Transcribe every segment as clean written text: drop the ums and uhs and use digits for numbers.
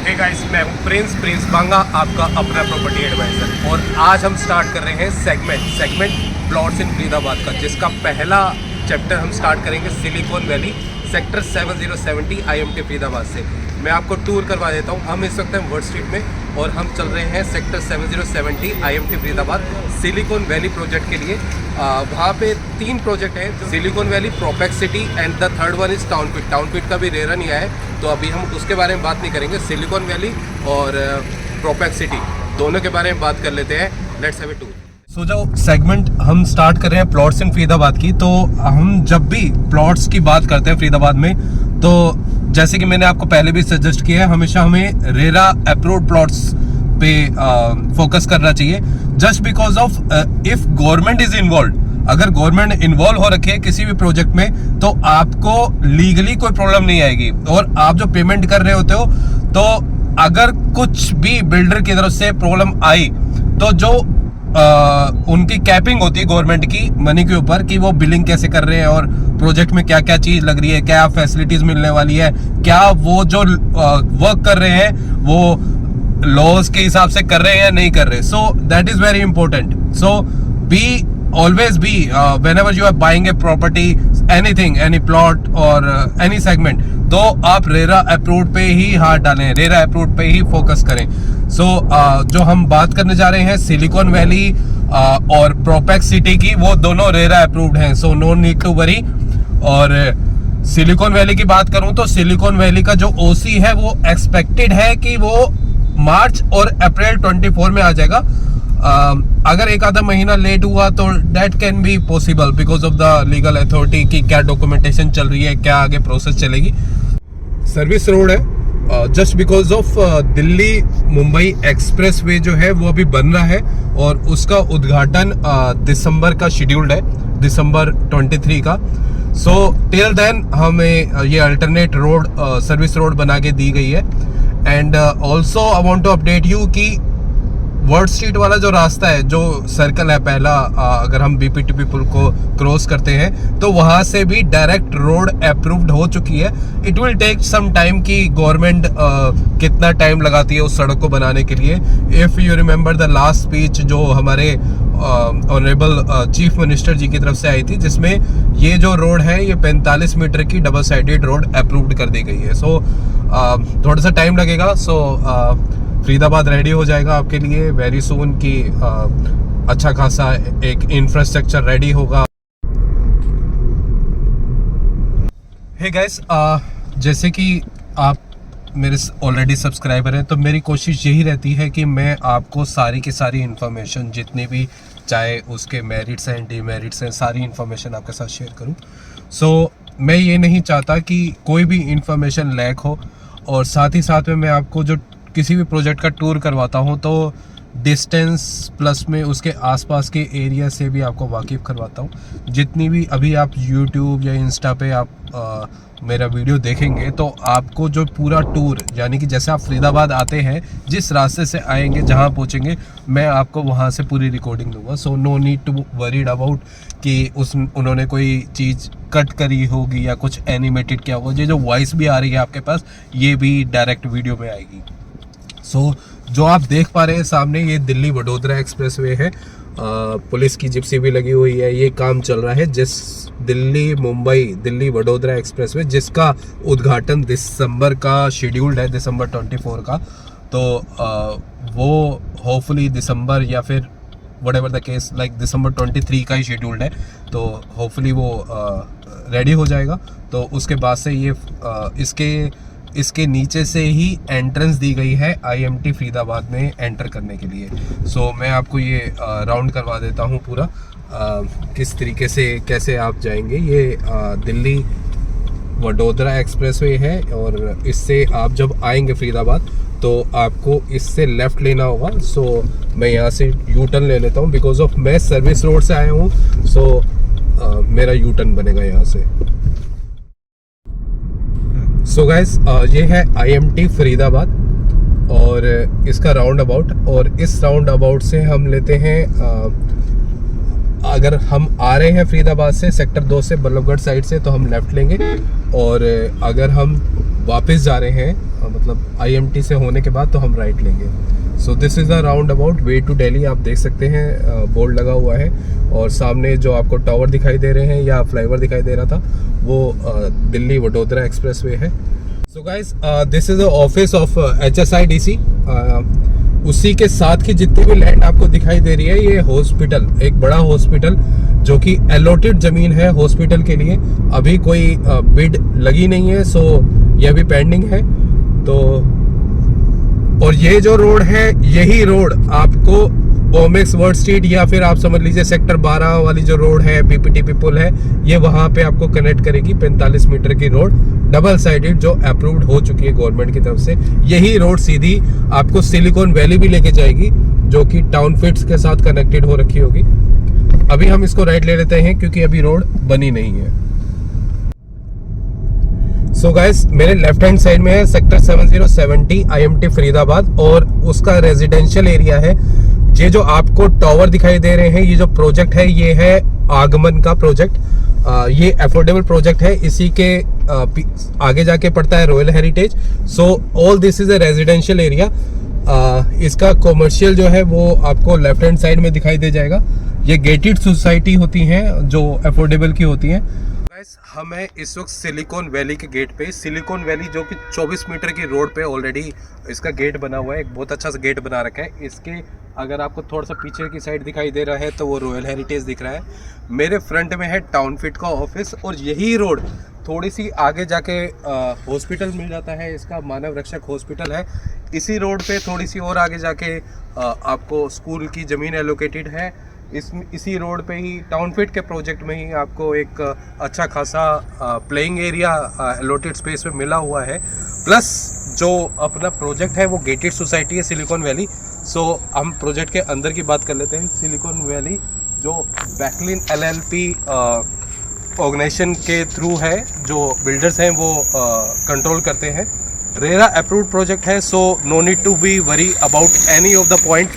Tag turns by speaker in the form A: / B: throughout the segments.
A: Hey guys, मैं हूँ Prince बांगा, आपका अपना प्रॉपर्टी एडवाइज़र। और आज हम स्टार्ट कर रहे हैं सेगमेंट प्लॉट्स इन फरीदाबाद का, जिसका पहला चैप्टर हम स्टार्ट करेंगे Silicon valley sector 7070 IMT Faridabad से। मैं आपको टूर करवा देता हूँ। हम इस वक्त हैं वर्ड स्ट्रीट में और हम चल रहे हैं sector 7070 IMT Faridabad Silicon Valley project के लिए। वहाँ पे 3 प्रोजेक्ट हैं, Silicon Valley, Propex City and the third one is Townpit का भी रेरा नहीं आया है, तो अभी हम उसके बारे में बात नहीं करेंगे। सिलिकॉन वैली और प्रोपेक्स सिटी दोनों के बारे में बात कर लेते हैं। Let's have a tour. So जो सेगमेंट हम स्टार्ट कर रहे हैं प्लॉट्स इन फरीदाबाद की, तो हम जब भी प्लॉट्स की बात करते हैं फरीदाबाद में, तो जैसे कि मैंने आपको पहले भी सजेस्ट किया है, हमेशा हमें रेरा अप्रूव्ड प्लॉट्स पे फोकस करना चाहिए। Just because of if government is involve, अगर गवर्नमेंट इन्वॉल्व हो रखे है किसी भी प्रोजेक्ट में, तो आपको लीगली कोई प्रॉब्लम नहीं आएगी। और आप जो पेमेंट कर रहे होते हो, तो अगर कुछ भी बिल्डर की तरफ से प्रॉब्लम आई, तो जो उनकी कैपिंग होती है गवर्नमेंट की मनी के ऊपर, कि वो बिलिंग कैसे कर रहे हैं और प्रोजेक्ट में क्या क्या चीज लग रही है, क्या फैसिलिटीज मिलने वाली है, क्या वो जो वर्क कर रहे हैं वो लॉज के हिसाब से कर रहे हैं या नहीं कर रहे। So that is very important. So be always be whenever you are buying a property, anything, any plot or any segment, तो आप रेरा अप्रूव्ड पे ही हाथ डालें, रेरा अप्रूव्ड पे ही फोकस करें। सो जो हम बात करने जा रहे हैं सिलिकॉन वैली और प्रोपेक्स सिटी की, वो दोनों रेरा अप्रूव्ड हैं, so no need to worry. और सिलिकॉन वैली की बात करूं तो सिलिकॉन वैली का जो ओसी है वो एक्सपेक्टेड है कि वो मार्च और अप्रैल 24 में आ जाएगा। अगर एक आधा महीना लेट हुआ तो that can be possible because of the legal authority की क्या डॉक्यूमेंटेशन चल रही है, क्या आगे प्रोसेस चलेगी। सर्विस रोड है, just because of Delhi Mumbai express way जो है वो अभी बन रहा है और उसका उद्घाटन दिसंबर का शेड्यूल्ड है, दिसंबर 23 का। सो टिल देन हमें ये अल्टरनेट रोड, सर्विस रोड बना के दी गई है। And also I want to update you कि वर्ड स्ट्रीट वाला जो रास्ता है, जो सर्कल है पहला, अगर हम बीपीटीपी पुल को क्रॉस करते हैं, तो वहां से भी डायरेक्ट रोड अप्रूव्ड हो चुकी है। It will take some time कि गवर्नमेंट कितना टाइम लगाती है उस सड़क को बनाने के लिए। If you remember the last speech जो हमारे ऑनरेबल चीफ मिनिस्टर जी की तरफ से आई थी, जिसमें ये जो रोड है ये 45 मीटर की डबल साइडेड रोड अप्रूव्ड कर दी गई है। सो थोड़ा सा टाइम लगेगा। सो फरीदाबाद रेडी हो जाएगा आपके लिए वेरी सून, कि अच्छा खासा एक इंफ्रास्ट्रक्चर रेडी होगा। हे गाइस, जैसे कि आप मेरे ऑलरेडी सब्सक्राइबर हैं, तो मेरी कोशिश यही रहती है कि मैं आपको सारी की सारी इन्फॉर्मेशन, जितनी भी, चाहे उसके मेरिट्स हैं डीमेरिट्स हैं, सारी इन्फॉर्मेशन आपके साथ शेयर करूं। सो मैं ये नहीं चाहता कि कोई भी इन्फॉर्मेशन लैक हो। और साथ ही साथ में मैं आपको जो किसी भी प्रोजेक्ट का टूर करवाता हूं, तो डिस्टेंस प्लस में उसके आसपास के एरिया से भी आपको वाकिफ़ करवाता हूं। जितनी भी अभी आप यूट्यूब या इंस्टा पे आप मेरा वीडियो देखेंगे, तो आपको जो पूरा टूर, यानी कि जैसे आप फरीदाबाद आते हैं, जिस रास्ते से आएंगे, जहां पहुंचेंगे, मैं आपको वहां से पूरी रिकॉर्डिंग दूंगा। So no need to worried about कि उन्होंने कोई चीज़ कट करी होगी या कुछ एनिमेटेड किया होगा। ये जो वॉइस भी आ रही है आपके पास, ये भी डायरेक्ट वीडियो में आएगी। सो जो आप देख पा रहे हैं सामने, ये दिल्ली वडोदरा एक्सप्रेस वे है। पुलिस की जिप्सी भी लगी हुई है। ये काम चल रहा है जिस दिल्ली वडोदरा एक्सप्रेस वे, जिसका उद्घाटन दिसंबर का शेड्यूल्ड है, दिसंबर 24 का। तो वो होपफुली दिसंबर या फिर व्हाटएवर द केस, लाइक दिसंबर 23 का ही शेड्यूल्ड है, तो होपफुली वो रेडी हो जाएगा। तो उसके बाद से ये इसके नीचे से ही एंट्रेंस दी गई है IMT फरीदाबाद में एंटर करने के लिए। सो मैं आपको ये राउंड करवा देता हूँ पूरा, किस तरीके से कैसे आप जाएंगे। ये दिल्ली वडोदरा एक्सप्रेसवे है और इससे आप जब आएंगे फरीदाबाद, तो आपको इससे लेफ़्ट लेना होगा। सो मैं यहाँ से यू टर्न ले लेता हूँ, बिकॉज ऑफ मैं सर्विस रोड से आया हूँ। सो मेरा यू टर्न बनेगा यहाँ से। सो गाइस, ये है IMT फरीदाबाद और इसका राउंड अबाउट, और इस राउंड अबाउट से हम लेते हैं अगर हम आ रहे हैं फरीदाबाद से सेक्टर 2 से बल्लभगढ़ साइड से तो हम लेफ़्ट लेंगे, और अगर हम वापस जा रहे हैं मतलब IMT से होने के बाद तो हम राइट लेंगे। So this is the round about way to Delhi. आप देख सकते हैं बोर्ड लगा हुआ है, और सामने जो आपको टावर दिखाई दे रहे हैं या फ्लाईओवर दिखाई दे रहा था वो दिल्ली वडोदरा एक्सप्रेस वे है। So guys this is the office of HSIDC। उसी के साथ की जितनी भी लैंड आपको दिखाई दे रही है, ये हॉस्पिटल, एक बड़ा हॉस्पिटल जो कि अलॉटेड ज़मीन है हॉस्पिटल के लिए, अभी कोई बिड लगी नहीं है, सो ये अभी पेंडिंग है। तो और ये जो रोड है, यही रोड आपको ओमेक्स वर्ल्ड स्ट्रीट या फिर आप समझ लीजिए सेक्टर 12 वाली जो रोड है, PPTP पुल है, ये वहाँ पे आपको कनेक्ट करेगी। 45 मीटर की रोड डबल साइडेड जो अप्रूव्ड हो चुकी है गवर्नमेंट की तरफ से। यही रोड सीधी आपको सिलिकॉन वैली भी लेके जाएगी, जो कि टाउन फिट्स के साथ कनेक्टेड हो रखी होगी। अभी हम इसको राइट ले लेते हैं क्योंकि अभी रोड बनी नहीं है। सो गाइस, मेरे लेफ्ट हैंड साइड में है सेक्टर 7070 IMT फरीदाबाद, और उसका रेजिडेंशियल एरिया है। ये जो आपको टावर दिखाई दे रहे हैं, ये जो प्रोजेक्ट है, ये है आगमन का प्रोजेक्ट। ये अफोर्डेबल प्रोजेक्ट है। इसी के आगे जाके पड़ता है royal heritage. So all this is a residential area. इसका कॉमर्शियल जो है वो आपको लेफ्ट हैंड साइड में दिखाई दे जाएगा। ये गेटेड सोसाइटी होती हैं जो अफोर्डेबल की होती हैं। हम हैं इस वक्त सिलिकॉन वैली के गेट पे। सिलिकॉन वैली जो कि 24 मीटर की रोड पे ऑलरेडी इसका गेट बना हुआ है। एक बहुत अच्छा सा गेट बना रखा है। इसके अगर आपको थोड़ा सा पीछे की साइड दिखाई दे रहा है तो वो रॉयल हेरिटेज दिख रहा है। मेरे फ्रंट में है टाउन फिट का ऑफिस, और यही रोड थोड़ी सी आगे जाके हॉस्पिटल मिल जाता है। इसका मानव रक्षक हॉस्पिटल है। इसी रोड पे थोड़ी सी और आगे जाके आपको स्कूल की ज़मीन एलोकेटेड है। इसी रोड पे ही टाउन फिट के प्रोजेक्ट में ही आपको एक अच्छा खासा प्लेइंग एरिया अलॉटेड स्पेस में मिला हुआ है। प्लस जो अपना प्रोजेक्ट है वो गेटेड सोसाइटी है सिलिकॉन वैली। सो हम प्रोजेक्ट के अंदर की बात कर लेते हैं। सिलिकॉन वैली जो बैकलिन LLP ऑर्गेनाइजेशन के थ्रू है, जो बिल्डर्स हैं वो कंट्रोल करते हैं। रेरा अप्रूव्ड प्रोजेक्ट है। So no need to be worry about any of the point.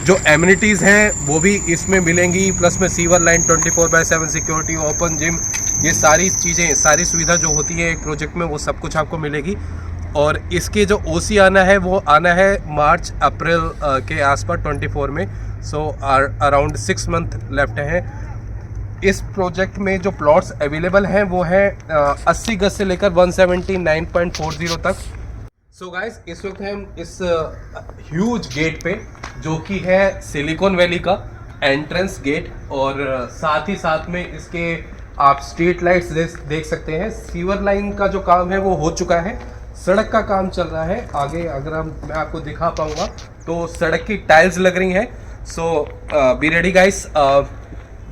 A: जो एमिनिटीज़ हैं वो भी इसमें मिलेंगी, प्लस में sewer line, 24/7 security, open gym, ये सारी चीज़ें, सारी सुविधा जो होती है एक प्रोजेक्ट में, वो सब कुछ आपको मिलेगी। और इसके जो OC आना है वो आना है मार्च अप्रैल के आसपास 24 में। सो अराउंड 6 मंथ लेफ्ट है। इस प्रोजेक्ट में जो प्लॉट्स अवेलेबल हैं वो है 80 गज से लेकर 179.40 तक। सो गाइस, इस वक्त हम इस ह्यूज गेट पे, जो कि है सिलिकॉन वैली का एंट्रेंस गेट, और साथ ही साथ में इसके आप स्ट्रीट लाइट्स देख सकते हैं। सीवर लाइन का जो काम है वो हो चुका है। सड़क का काम चल रहा है आगे। अगर मैं आपको दिखा पाऊंगा तो सड़क की टाइल्स लग रही हैं। सो बी रेडी गाइस।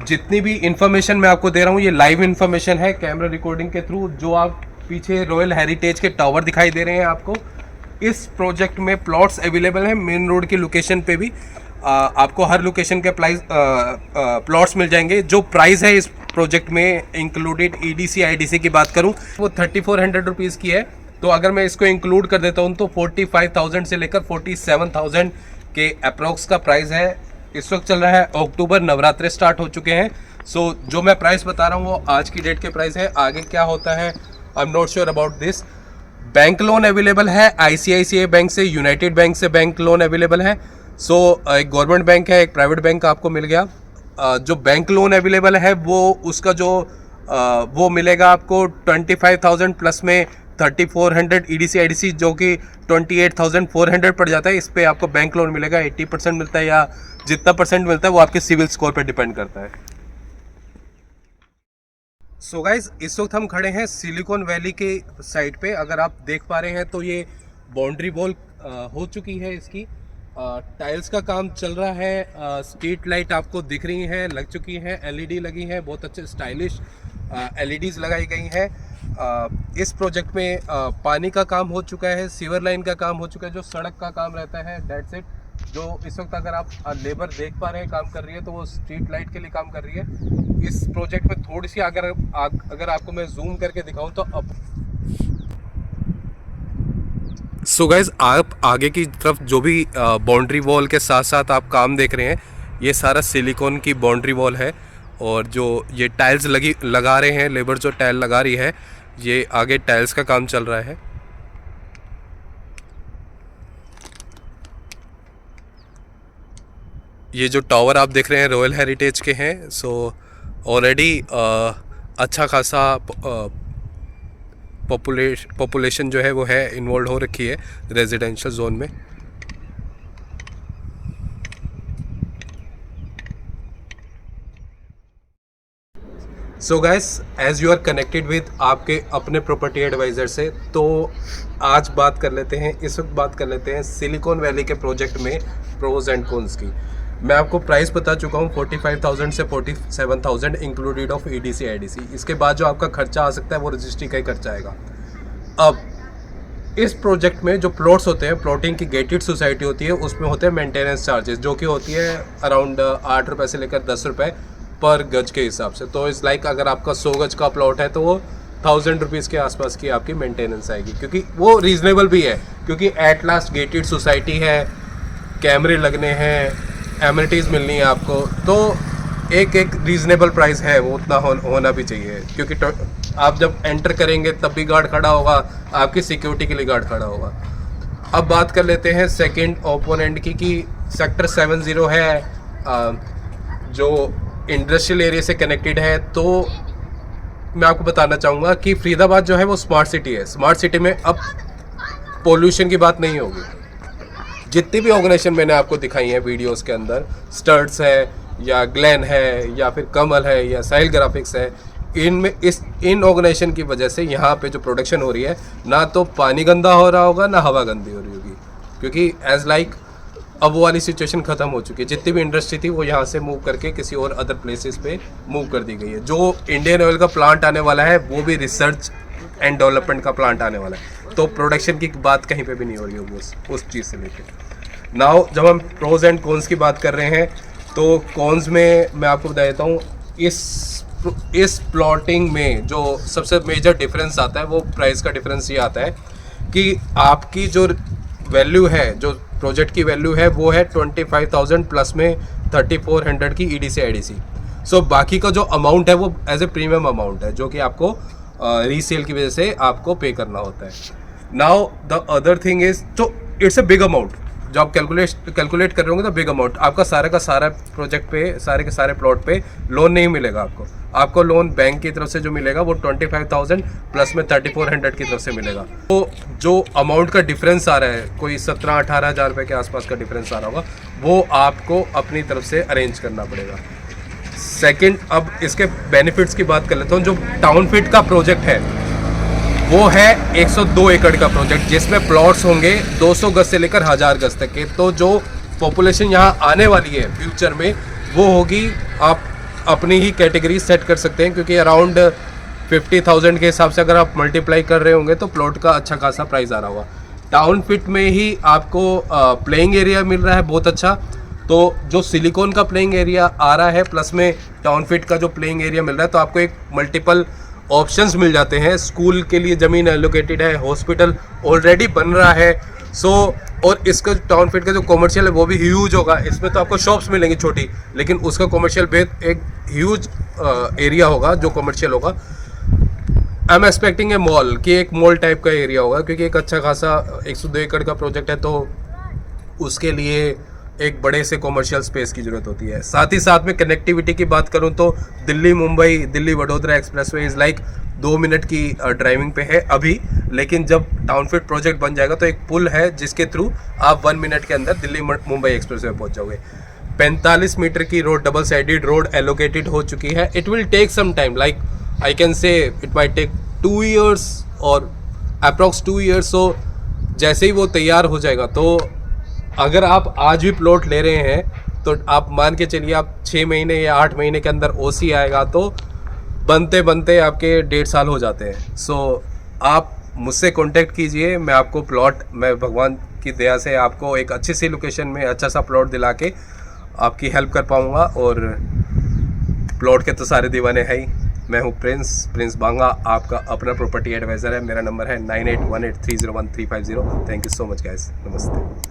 A: जितनी भी इंफॉर्मेशन मैं आपको दे रहा हूँ ये लाइव इंफॉर्मेशन है कैमरा रिकॉर्डिंग के थ्रू। जो आप पीछे रॉयल हेरिटेज के टावर दिखाई दे रहे हैं आपको, इस प्रोजेक्ट में प्लॉट्स अवेलेबल हैं मेन रोड की लोकेशन पे भी। आपको हर लोकेशन के प्लॉट्स मिल जाएंगे। जो प्राइस है इस प्रोजेक्ट में इंक्लूडेड EDC IDC की बात करूं वो 3400 रुपीज़ की है। तो अगर मैं इसको इंक्लूड कर देता हूं तो 45,000 से लेकर 47,000 के अप्रोक्स का प्राइस है। इस वक्त चल रहा है अक्टूबर, नवरात्रे स्टार्ट हो चुके हैं। सो जो मैं प्राइस बता रहा हूँ वो आज की डेट के प्राइस है। आगे क्या होता है I am not sure about this. Bank loan available है ICICI बैंक से, यूनाइटेड बैंक से बैंक लोन अवेलेबल है। सो एक गवर्नमेंट बैंक है, एक प्राइवेट बैंक आपको मिल गया। जो बैंक लोन अवेलेबल है वो उसका जो वो मिलेगा आपको 25,000 प्लस में 3400 EDC IDC जो कि 28,400 पड़ जाता है। इस पे आपको बैंक लोन मिलेगा। 80% मिलता है या जितना परसेंट मिलता है वो आपके सिविल स्कोर पे डिपेंड करता है। सो गाइज, इस वक्त हम खड़े हैं सिलिकॉन वैली के साइड पे। अगर आप देख पा रहे हैं तो ये बाउंड्री वॉल हो चुकी है। इसकी टाइल्स का काम चल रहा है। स्ट्रीट लाइट आपको दिख रही हैं, लग चुकी हैं। LED लगी है, बहुत अच्छे स्टाइलिश LEDs लगाई गई हैं। इस प्रोजेक्ट में पानी का काम हो चुका है, सीवर लाइन का काम हो चुका है। जो सड़क का काम रहता है दैट्स इट। जो इस वक्त अगर आप लेबर देख पा रहे हैं काम कर रही है तो वो स्ट्रीट लाइट के लिए काम कर रही है। इस प्रोजेक्ट में थोड़ी सी अगर आपको मैं जूम करके दिखाऊं तो अब सो गाइज, आप आगे की तरफ जो भी बाउंड्री वॉल के साथ साथ आप काम देख रहे हैं ये सारा सिलिकॉन की बाउंड्री वॉल है। और जो ये टाइल्स लगा रहे हैं, लेबर जो टाइल लगा रही है, ये आगे टाइल्स का काम चल रहा है। ये जो टावर आप देख रहे हैं रॉयल हेरिटेज के हैं। सो ऑलरेडी अच्छा खासा पॉपुलेशन जो है वो है इन्वॉल्व हो रखी है रेजिडेंशियल जोन में। So guys, as you are connected with आपके अपने प्रॉपर्टी एडवाइज़र से, तो आज बात कर लेते हैं, इस वक्त बात कर लेते हैं सिलिकॉन वैली के प्रोजेक्ट में प्रोज एंड कॉन्स की। मैं आपको प्राइस बता चुका हूँ 45,000 से 47,000 इंक्लूडेड ऑफ EDC IDC। इसके बाद जो आपका खर्चा आ सकता है वो रजिस्ट्री का ही खर्चा आएगा। अब इस प्रोजेक्ट में जो प्लॉट्स होते हैं, प्लॉटिंग की गेटेड सोसाइटी होती है, उसमें होते हैं मेंटेनेंस चार्जेस, जो कि होती है अराउंड 8 रुपये से लेकर 10 रुपये पर गज के हिसाब से। तो इस लाइक अगर आपका 100 गज का प्लॉट है तो वो 1000 रुपीज़ के आसपास की आपकी मेंटेनेंस आएगी, क्योंकि वो रीजनेबल भी है, क्योंकि एट लास्ट गेटेड सोसाइटी है, कैमरे लगने हैं, एमिनिटीज़ मिलनी है आपको, तो एक रीजनेबल प्राइस है, वो उतना होना भी चाहिए, क्योंकि आप जब एंटर करेंगे तब भी गार्ड खड़ा होगा, आपकी सिक्योरिटी के लिए गार्ड खड़ा होगा। अब बात कर लेते हैं सेकंड ओपोनेंट की, कि सेक्टर 70 है जो इंडस्ट्रियल एरिया से कनेक्टेड है। तो मैं आपको बताना चाहूँगा कि फरीदाबाद जो है वो स्मार्ट सिटी है। स्मार्ट सिटी में अब पोल्यूशन की बात नहीं होगी। जितनी भी ऑर्गेनाइजेशन मैंने आपको दिखाई है वीडियोस के अंदर, स्टर्ट्स है या ग्लैन है या फिर कमल है या साहिल ग्राफिक्स है, इनमें इन ऑर्गेनाइजेशन की वजह से यहाँ पे जो प्रोडक्शन हो रही है, ना तो पानी गंदा हो रहा होगा, ना हवा गंदी हो रही होगी, क्योंकि एज लाइक अब वो वाली सिचुएशन ख़त्म हो चुकी है। जितनी भी इंडस्ट्री थी वो यहाँ से मूव करके किसी और अदर प्लेसेस पे मूव कर दी गई है। जो इंडियन ऑयल का प्लांट आने वाला है वो भी रिसर्च एंड डेवलपमेंट का प्लांट आने वाला है, तो प्रोडक्शन की बात कहीं पे भी नहीं हो रही होगी उस चीज़ से लेकर। नाउ जब हम प्रोज एंड कॉन्स की बात कर रहे हैं, तो कॉन्स में मैं आपको बता देता हूँ, इस प्लॉटिंग में जो सबसे मेजर डिफरेंस आता है वो प्राइस का डिफरेंस ये आता है कि आपकी जो वैल्यू है, जो प्रोजेक्ट की वैल्यू है, वो है 25,000 प्लस में 3400 की EDC IDC। सो बाकी का जो अमाउंट है वो एज ए प्रीमियम अमाउंट है, जो कि आपको रीसेल की वजह से आपको पे करना होता है। Now the other thing is, तो इट्स अ बिग अमाउंट। जब आप कैलकुलेट कर रहे होंगे तो बिग अमाउंट, आपका सारा का सारा प्रोजेक्ट पे, सारे के सारे प्लॉट पे लोन नहीं मिलेगा आपको लोन बैंक की तरफ से जो मिलेगा वो 25,000 प्लस में 3400 की तरफ से मिलेगा। तो जो अमाउंट का डिफरेंस आ रहा है, कोई 17-18 हज़ार रुपये के आसपास का डिफरेंस आ रहा होगा, वो आपको अपनी तरफ से अरेंज करना पड़ेगा। सेकंड, अब इसके बेनिफिट्स की बात कर लेता हूँ। जो टाउन फिट का प्रोजेक्ट है वो है 102 एकड़ का प्रोजेक्ट, जिसमें प्लॉट्स होंगे 200 गज से लेकर 1000 गज तक के। तो जो पॉपुलेशन यहाँ आने वाली है फ्यूचर में, वो होगी, आप अपनी ही कैटेगरी सेट कर सकते हैं, क्योंकि अराउंड 50,000 के हिसाब से अगर आप मल्टीप्लाई कर रहे होंगे तो प्लॉट का अच्छा खासा प्राइस आ रहा होगा। टाउन फिट में ही आपको प्लेइंग एरिया मिल रहा है बहुत अच्छा। तो जो सिलिकॉन का प्लेइंग एरिया आ रहा है प्लस में टाउन फिट का जो प्लेइंग एरिया मिल रहा है, तो आपको एक मल्टीपल ऑप्शंस मिल जाते हैं। स्कूल के लिए ज़मीन एलोकेटेड है, हॉस्पिटल ऑलरेडी बन रहा है। और इसका टाउन फिट का जो कॉमर्शियल है वो भी ह्यूज होगा। इसमें तो आपको शॉप्स मिलेंगी छोटी, लेकिन उसका कॉमर्शियल बेस एक ह्यूज एरिया होगा जो कॉमर्शियल होगा। I am expecting a mall, कि एक मॉल टाइप का एरिया होगा, क्योंकि एक अच्छा खासा 102 एकड़ का प्रोजेक्ट है, तो उसके लिए एक बड़े से कॉमर्शियल स्पेस की ज़रूरत होती है। साथ ही साथ में कनेक्टिविटी की बात करूं तो Delhi Mumbai, Delhi Vadodara expressway is like 2 minute की ड्राइविंग पे है अभी, लेकिन जब टाउन फिट प्रोजेक्ट बन जाएगा तो एक पुल है जिसके थ्रू आप 1 मिनट के अंदर दिल्ली मुंबई एक्सप्रेसवे पहुंच जाओगे। 45 मीटर की road, double sided road allocated हो चुकी है। It will take some time, like I can say it might take 2 years और अप्रॉक्स 2 years। सो जैसे ही वो तैयार हो जाएगा, तो अगर आप आज भी प्लॉट ले रहे हैं तो आप मान के चलिए आप 6 महीने या 8 महीने के अंदर OC आएगा, तो बनते बनते आपके 1.5 साल हो जाते हैं। सो आप मुझसे कांटेक्ट कीजिए, मैं आपको प्लॉट, मैं भगवान की दया से आपको एक अच्छी सी लोकेशन में अच्छा सा प्लॉट दिला के आपकी हेल्प कर पाऊँगा। और प्लॉट के तो सारे दीवाने हैं ही। मैं हूँ प्रिंस बांगा, आपका अपना प्रॉपर्टी एडवाइज़र है। मेरा नंबर है 9818301350। Thank you so much guys, नमस्ते।